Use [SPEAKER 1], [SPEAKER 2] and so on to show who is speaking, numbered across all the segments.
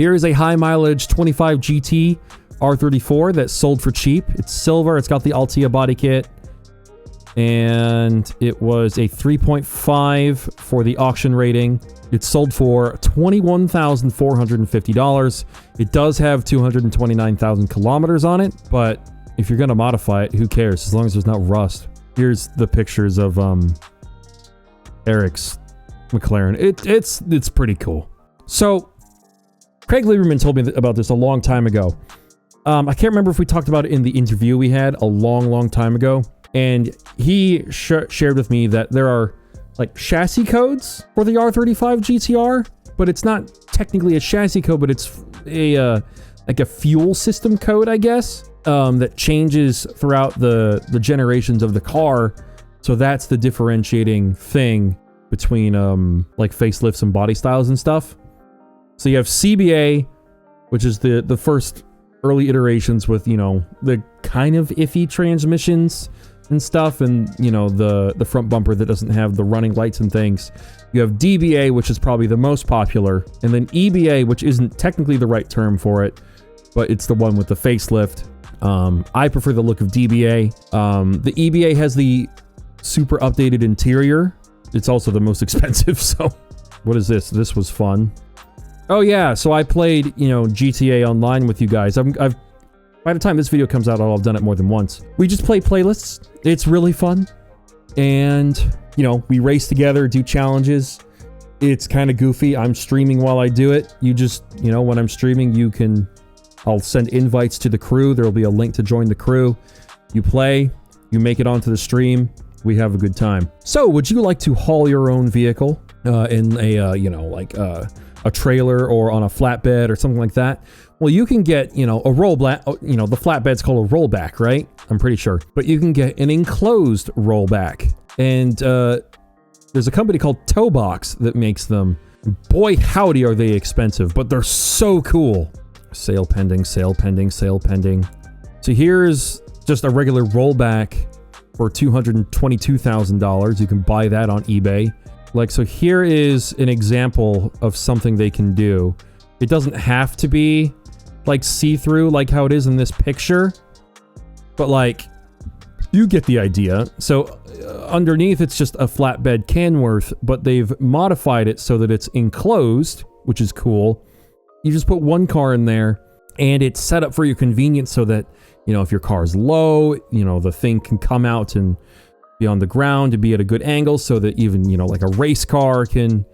[SPEAKER 1] Here is a high mileage 25 GT R34 that sold for cheap. It's silver. It's got the Altia body kit. And it was a 3.5 for the auction rating. It sold for $21,450. It does have 229,000 kilometers on it, but if you're gonna modify it, who cares? As long as there's not rust. Here's the pictures of Eric's McLaren. It's pretty cool. So Craig Lieberman told me about this a long time ago. I can't remember if we talked about it in the interview we had a long time ago. And he shared with me that there are like chassis codes for the R35 GTR, but it's not technically a chassis code, but it's a like a fuel system code, I guess, that changes throughout the generations of the car. So that's the differentiating thing between like facelifts and body styles and stuff. So you have CBA, which is the first early iterations with, you know, the kind of iffy transmissions and stuff, and you know, the front bumper that doesn't have the running lights and things. You have DBA, which is probably the most popular, and then EBA, which isn't technically the right term for it, but it's the one with the facelift. I prefer the look of DBA. The EBA has the super updated interior. It's also the most expensive. So what is this? This was fun. Oh yeah, so I played, you know, GTA Online with you guys. By the time this video comes out, I'll have done it more than once. We just play playlists. It's really fun. And, you know, we race together, do challenges. It's kind of goofy. I'm streaming while I do it. You just, you know, when I'm streaming, I'll send invites to the crew. There'll be a link to join the crew. You play, you make it onto the stream. We have a good time. So, would you like to haul your own vehicle in a, you know, like a trailer or on a flatbed or something like that? Well, you can get, you know, a rollback. You know, the flatbed's called a rollback, right? I'm pretty sure. But you can get an enclosed rollback. And there's a company called Towbox that makes them. Boy, howdy, are they expensive, but they're so cool. Sale pending, sale pending, sale pending. So here's just a regular rollback for $222,000. You can buy that on eBay. Like, so here is an example of something they can do. It doesn't have to be like see-through like how it is in this picture, but like you get the idea. So underneath it's just a flatbed Kenworth, but they've modified it so that it's enclosed, which is cool. You just put one car in there and it's set up for your convenience so that, you know, if your car's low, you know, the thing can come out and be on the ground to be at a good angle so that even, you know, like a race car can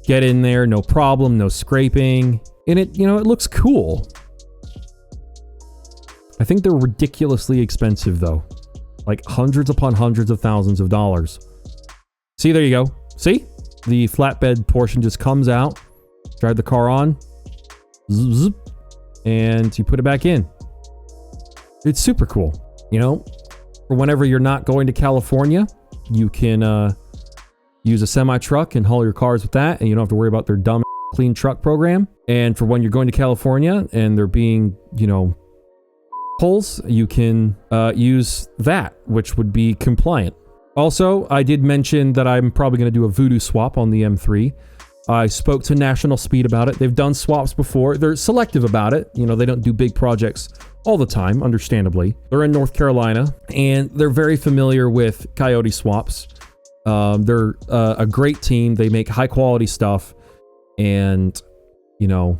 [SPEAKER 1] get in there, no problem, no scraping. And it, you know, it looks cool. I think they're ridiculously expensive though. Like hundreds upon hundreds of thousands of dollars. See, there you go. See? The flatbed portion just comes out. Drive the car on. Zip, zip, and you put it back in. It's super cool. You know, for whenever you're not going to California, you can use a semi-truck and haul your cars with that, and you don't have to worry about their dumb clean truck program. And for when you're going to California and they're being, you know, holes, you can use that, which would be compliant. Also, I did mention that I'm probably going to do a voodoo swap on the M3. I spoke to National Speed about it. They've done swaps before. They're selective about it. You know, they don't do big projects all the time, understandably. They're in North Carolina, and they're very familiar with Coyote swaps. They're a great team. They make high-quality stuff. And, you know,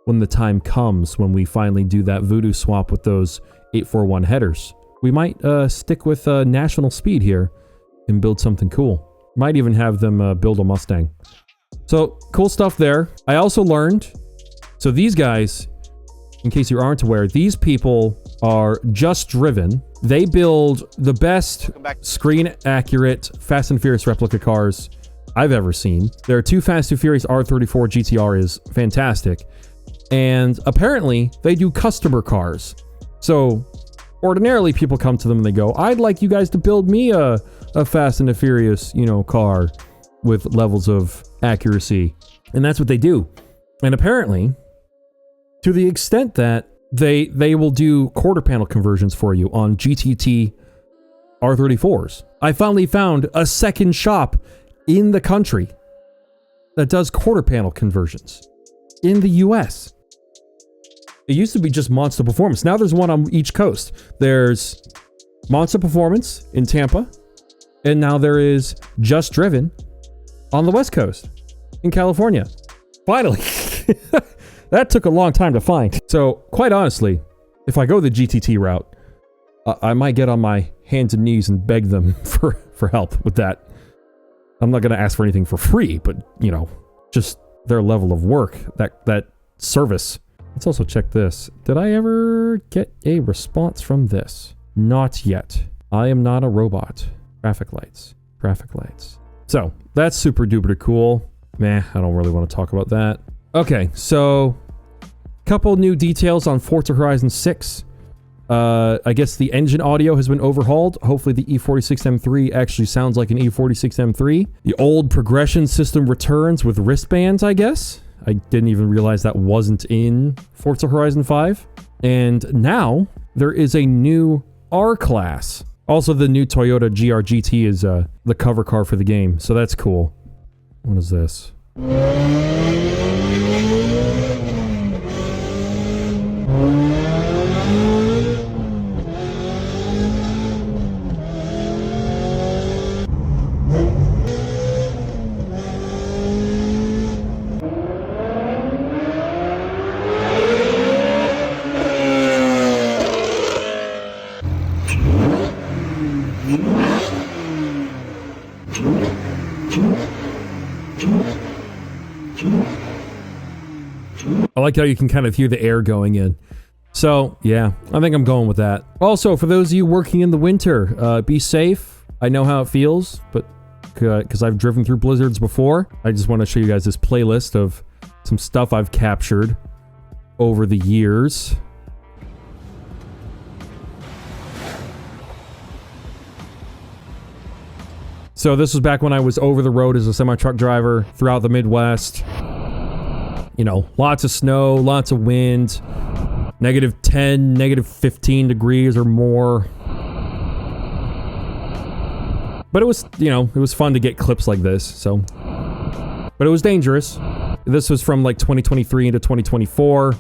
[SPEAKER 1] when the time comes, when we finally do that voodoo swap with those 841 headers, we might stick with National Speed here and build something cool. Might even have them build a Mustang. So, cool stuff there. I also learned, so these guys, in case you aren't aware, these people are Just Driven. They build the best screen-accurate Fast and Furious replica cars I've ever seen. Their 2 Fast and Furious R34 GTR is fantastic. And apparently, they do customer cars. So, ordinarily, people come to them and they go, I'd like you guys to build me a Fast and the Furious, you know, car with levels of accuracy. And that's what they do. And apparently, to the extent that they will do quarter panel conversions for you on GTT R34s. I finally found a second shop in the country that does quarter panel conversions in the US. It used to be just Monster Performance. Now there's one on each coast. There's Monster Performance in Tampa, and now there is Just Driven on the West Coast in California. Finally. That took a long time to find. So, quite honestly, if I go the GTT route, I might get on my hands and knees and beg them for help with that. I'm not going to ask for anything for free, but, you know, just their level of work, that service. Let's also check this. Did I ever get a response from this? Not yet. I am not a robot. Traffic lights. Traffic lights. So, that's super duper cool. Meh, I don't really want to talk about that. Okay, so couple new details on Forza Horizon 6. I guess the engine audio has been overhauled. Hopefully the E46 M3 actually sounds like an E46 M3. The old progression system returns with wristbands, I guess. I didn't even realize that wasn't in Forza Horizon 5. And now there is a new R-Class. Also, the new Toyota GR GT is the cover car for the game, so that's cool. What is this? I like how you can kind of hear the air going in. So, yeah, I think I'm going with that. Also, for those of you working in the winter, be safe. I know how it feels, but because I've driven through blizzards before, I just want to show you guys this playlist of some stuff I've captured over the years. So this was back when I was over the road as a semi-truck driver throughout the Midwest. You know, lots of snow, lots of wind, -10, -15 degrees or more. But it was, you know, it was fun to get clips like this, so. But it was dangerous. This was from like 2023 into 2024.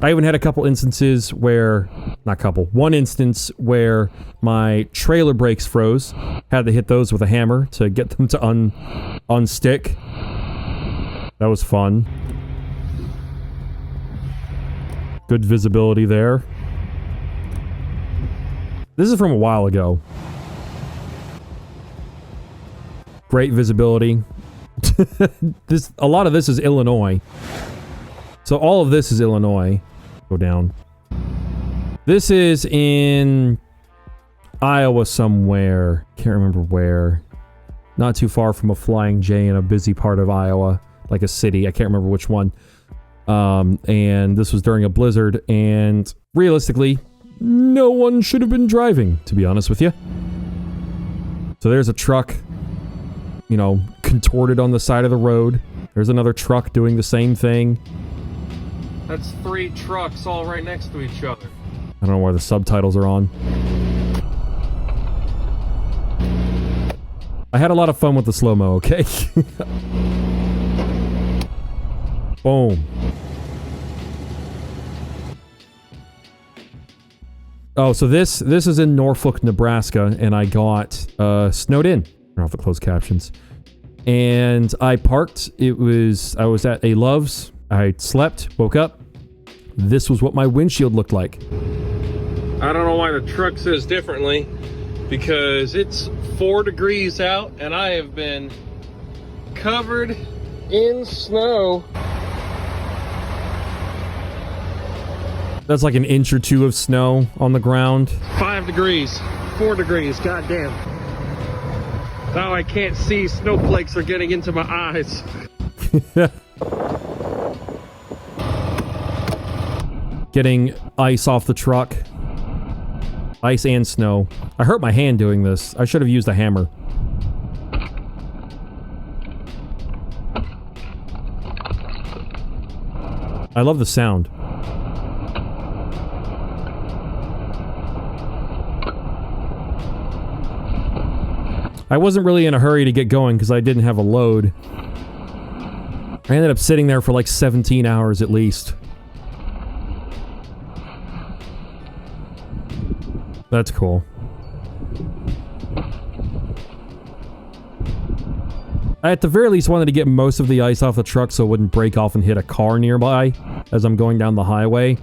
[SPEAKER 1] I even had a couple instances where, one instance where my trailer brakes froze. Had to hit those with a hammer to get them to unstick. That was fun. Good visibility there. This is from a while ago. Great visibility. A lot of this is Illinois. So all of this is Illinois. Go down. This is in Iowa somewhere. Can't remember where. Not too far from a Flying J in a busy part of Iowa. Like a city. I can't remember which one. And this was during a blizzard. And realistically, no one should have been driving, to be honest with you. So there's a truck, you know, contorted on the side of the road. There's another truck doing the same thing.
[SPEAKER 2] That's 3 trucks all right next to each other.
[SPEAKER 1] I don't know why the subtitles are on. I had a lot of fun with the slow-mo, okay? Boom. Oh, so this is in Norfolk, Nebraska, and I got snowed in. Turn off the closed captions. And I parked. I was at a Love's. I slept, woke up. This was what my windshield looked like.
[SPEAKER 2] I don't know why the truck says differently, because it's 4 degrees out and I have been covered in snow.
[SPEAKER 1] That's like an inch or 2 of snow on the ground.
[SPEAKER 2] 5 degrees, 4 degrees, goddamn. Now I can't see, snowflakes are getting into my eyes.
[SPEAKER 1] Getting ice off the truck. Ice and snow. I hurt my hand doing this. I should have used a hammer. I love the sound. I wasn't really in a hurry to get going because I didn't have a load. I ended up sitting there for like 17 hours at least. That's cool. I at the very least wanted to get most of the ice off the truck so it wouldn't break off and hit a car nearby as I'm going down the highway.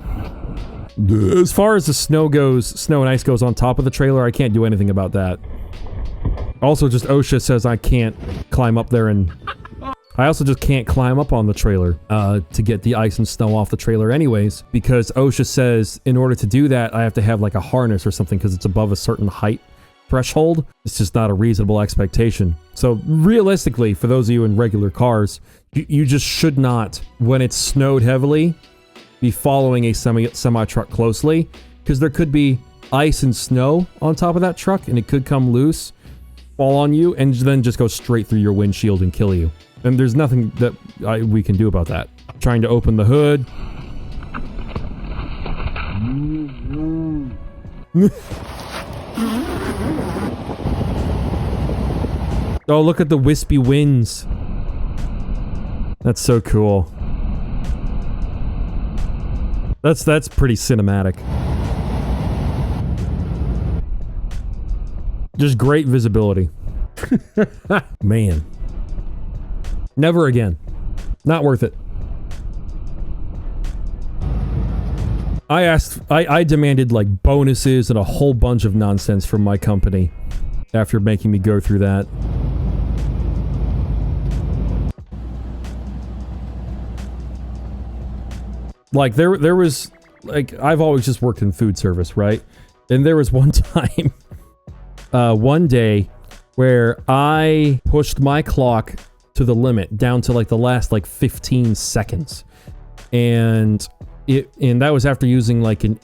[SPEAKER 1] As far as the snow goes, snow and ice goes on top of the trailer, I can't do anything about that. Also, just OSHA says I can't climb up there, and I also just can't climb up on the trailer to get the ice and snow off the trailer anyways, because OSHA says in order to do that, I have to have like a harness or something because it's above a certain height threshold. It's just not a reasonable expectation. So realistically, for those of you in regular cars, you just should not, when it's snowed heavily, be following a semi-truck closely, because there could be ice and snow on top of that truck, and it could come loose, fall on you, and then just go straight through your windshield and kill you. And there's nothing that we can do about that. Trying to open the hood. Oh, look at the wispy winds. That's so cool. That's pretty cinematic. Just great visibility. Man. Never again. Not worth it. I demanded like bonuses and a whole bunch of nonsense from my company after making me go through that. Like there was like, I've always just worked in food service, right? And there was one time, one day where I pushed my clock to the limit down to like the last like 15 seconds. And that was after using like an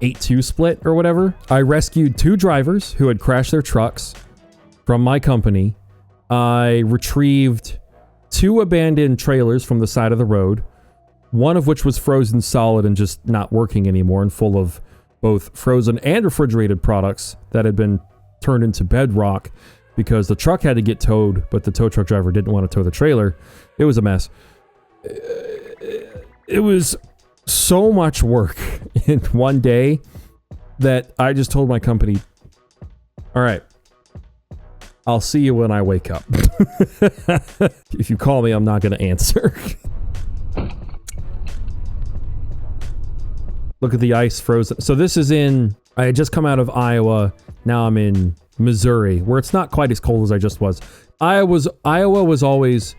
[SPEAKER 1] 8-2 split or whatever. I rescued 2 drivers who had crashed their trucks from my company. I retrieved 2 abandoned trailers from the side of the road, one of which was frozen solid and just not working anymore and full of both frozen and refrigerated products that had been turned into bedrock because the truck had to get towed, but the tow truck driver didn't want to tow the trailer. It was a mess. It was so much work in one day that I just told my company, all right, I'll see you when I wake up. If you call me, I'm not going to answer. Look at the ice frozen. So this is I had just come out of Iowa. Now I'm in Missouri, where it's not quite as cold as I just was. Iowa was always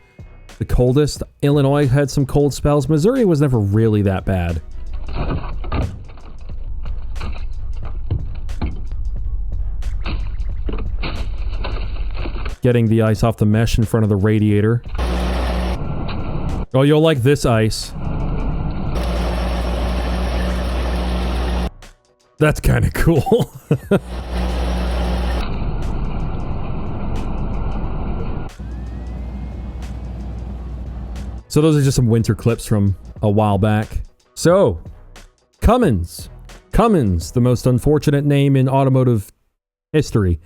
[SPEAKER 1] the coldest. Illinois had some cold spells. Missouri was never really that bad. Getting the ice off the mesh in front of the radiator. Oh, you'll like this ice. That's kind of cool. So those are just some winter clips from a while back. So, Cummins. Cummins, the most unfortunate name in automotive history.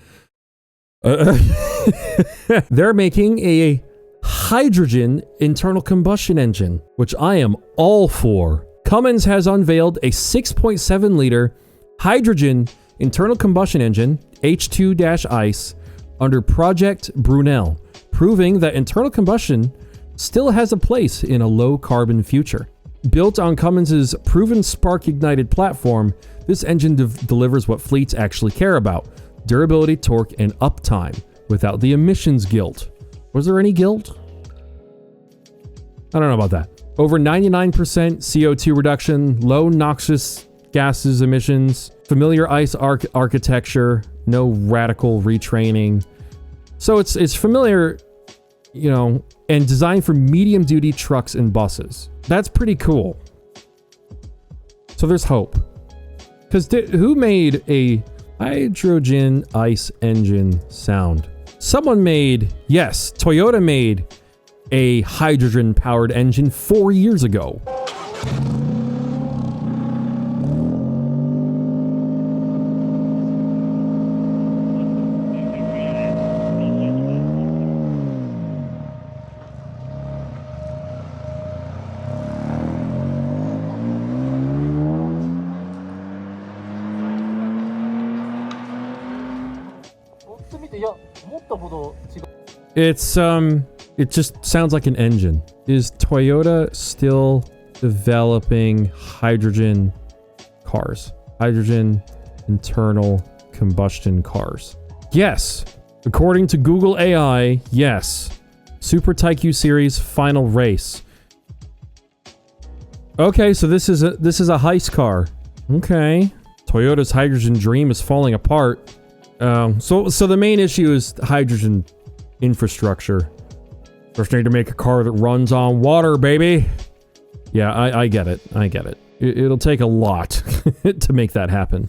[SPEAKER 1] They're making a hydrogen internal combustion engine, which I am all for. Cummins has unveiled a 6.7 liter hydrogen internal combustion engine, H2-ICE, under Project Brunel, proving that internal combustion still has a place in a low-carbon future. Built on Cummins' proven spark-ignited platform, this engine delivers what fleets actually care about: durability, torque, and uptime, without the emissions guilt. Was there any guilt? I don't know about that. Over 99% CO2 reduction, low noxious gases emissions, familiar ICE architecture, no radical retraining. So it's familiar, you know, and designed for medium-duty trucks and buses. That's pretty cool. So there's hope. Because who made a hydrogen ICE engine sound? Someone made, yes, Toyota made a hydrogen-powered engine 4 years ago. It's, it just sounds like an engine. Is Toyota still developing hydrogen cars? Hydrogen internal combustion cars? Yes. According to Google AI, yes. Super Tycoon Series final race. Okay, so this is a heist car. Okay. Toyota's hydrogen dream is falling apart. So the main issue is hydrogen infrastructure. First, need to make a car that runs on water, baby. Yeah, I get it. I get it. It'll take a lot to make that happen.